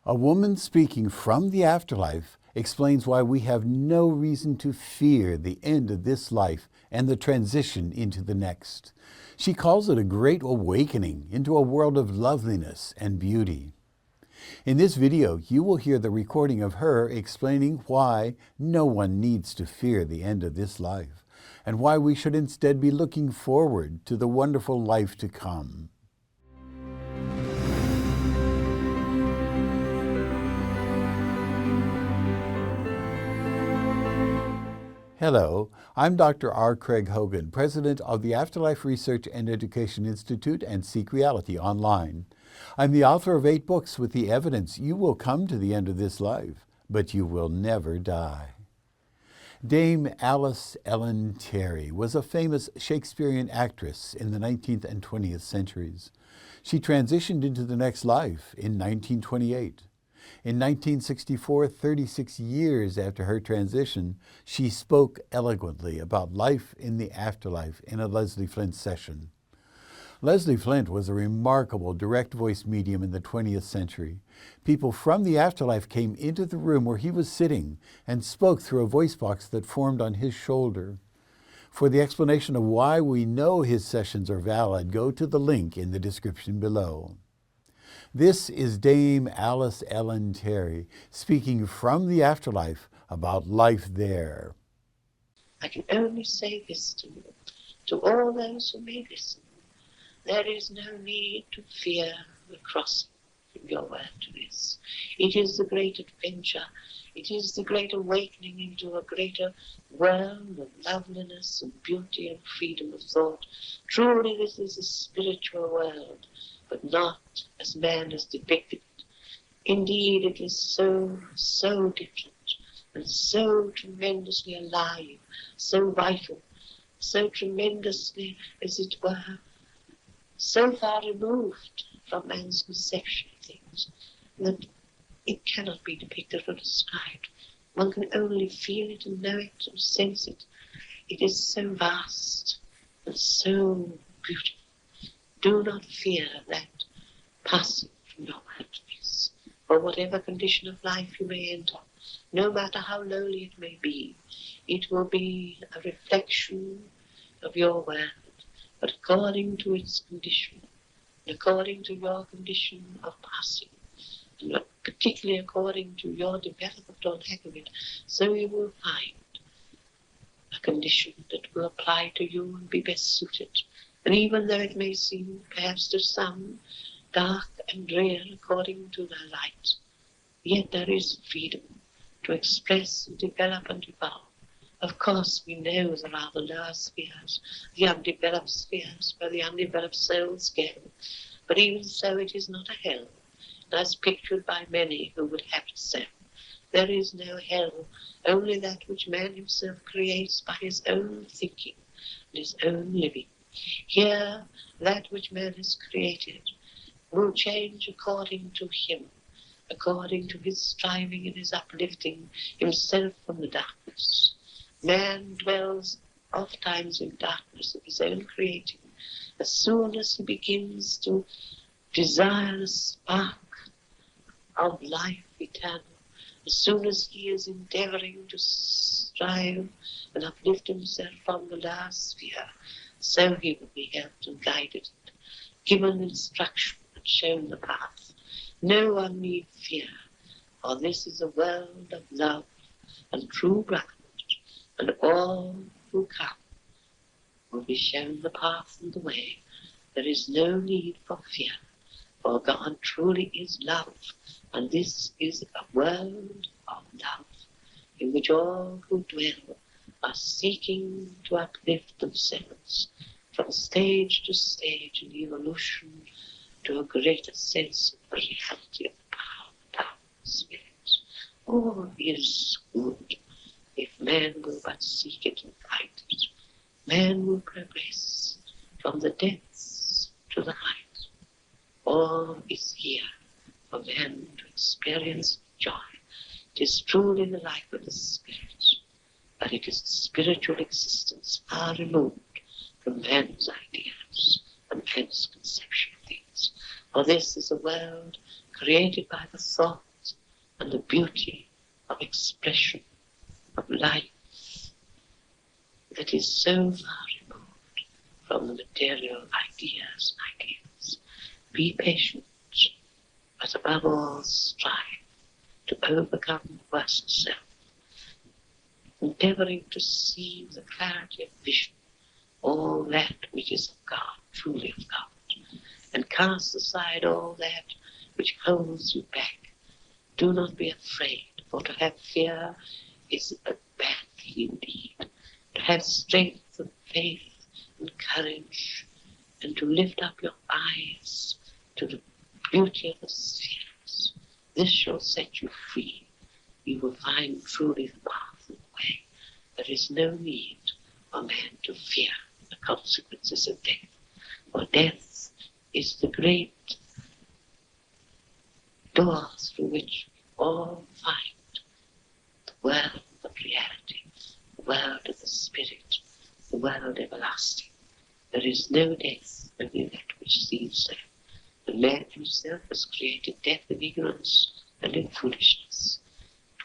A woman speaking from the afterlife explains why we have no reason to fear the end of this life and the transition into the next. She calls it a great awakening into a world of loveliness and beauty. In this video, you will hear the recording of her explaining why no one needs to fear the end of this life, and why we should instead be looking forward to the wonderful life to come. Hello, I'm Dr. R. Craig Hogan, President of the Afterlife Research and Education Institute and Seek Reality Online. I'm the author of 8 books with the evidence you will come to the end of this life, but you will never die. Dame Alice Ellen Terry was a famous Shakespearean actress in the 19th and 20th centuries. She transitioned into the next life in 1928. In 1964, 36 years after her transition, she spoke eloquently about life in the afterlife in a Leslie Flint session. Leslie Flint was a remarkable direct voice medium in the 20th century. People from the afterlife came into the room where he was sitting and spoke through a voice box that formed on his shoulder. For the explanation of why we know his sessions are valid, go to the link in the description below. This is Dame Alice Ellen Terry speaking from the afterlife about life there. I can only say this to you, to all those who may listen. There is no need to fear the crossing from your world to this. It is the great adventure. It is the great awakening into a greater world of loveliness and beauty and freedom of thought. Truly this is a spiritual world, but not as man has depicted it. Indeed, it is so different and so tremendously alive, so vital, so tremendously, as it were, so far removed from man's conception of things that it cannot be depicted or described. One can only feel it and know it and sense it. It is so vast and so beautiful. Do not fear that passing from your worldliness, or whatever condition of life you may enter, no matter how lowly it may be. It will be a reflection of your world, but according to its condition, and according to your condition of passing, and particularly according to your development on account of it, so you will find a condition that will apply to you and be best suited. And even though it may seem perhaps to some dark and drear according to their light, yet there is freedom to express and develop and evolve. Of course, we know there are the lower spheres, the undeveloped spheres where the undeveloped souls go. But even so, it is not a hell, as pictured by many who would have it so. There is no hell, only that which man himself creates by his own thinking and his own living. Here, that which man has created will change according to him, according to his striving and his uplifting himself from the darkness. Man dwells oft times in darkness of his own creating. As soon as he begins to desire the spark of life eternal, as soon as he is endeavoring to strive and uplift himself from the last sphere, so he will be helped and guided, given instruction and shown the path. No one need fear, for this is a world of love and true brotherhood, and all who come will be shown the path and the way. There is no need for fear, for God truly is love, and this is a world of love in which all who dwell are seeking to uplift themselves from stage to stage in evolution to a greater sense of the reality of the power of spirit. All is good if man will but seek it and find it. Man will progress from the depths to the height. All is here for man to experience joy. It is truly the life of the spirit, but it is a spiritual existence far removed from man's ideas and man's conception of things. For this is a world created by the thought and the beauty of expression, of life, that is so far removed from the material ideas and ideals. Be patient, but above all strive to overcome the worst self, endeavoring to see with the clarity of vision all that which is of God, truly of God, and cast aside all that which holds you back. Do not be afraid, for to have fear is a bad thing indeed. To have strength and faith and courage, and to lift up your eyes to the beauty of the spheres, this shall set you free. You will find truly the path and the way. There is no need for man to fear the consequences of death, for death is the great door through which we all find the world of reality, the world of the spirit, the world everlasting. There is no death, only that which sees there. And man himself has created death in ignorance and in foolishness.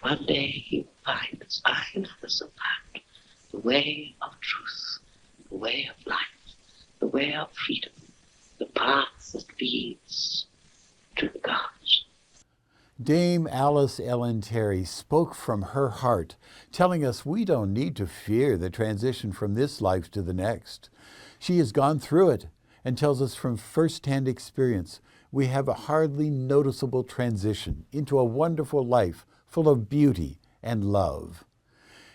But one day he will find, as I and others have found, the way of truth, the way of life, the way of freedom, the path that leads to the gods. Dame Alice Ellen Terry spoke from her heart, telling us we don't need to fear the transition from this life to the next. She has gone through it and tells us from first-hand experience we have a hardly noticeable transition into a wonderful life full of beauty and love.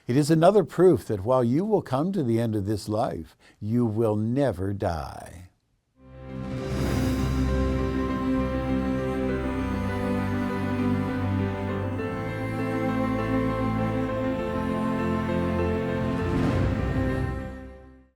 It is another proof that while you will come to the end of this life, you will never die.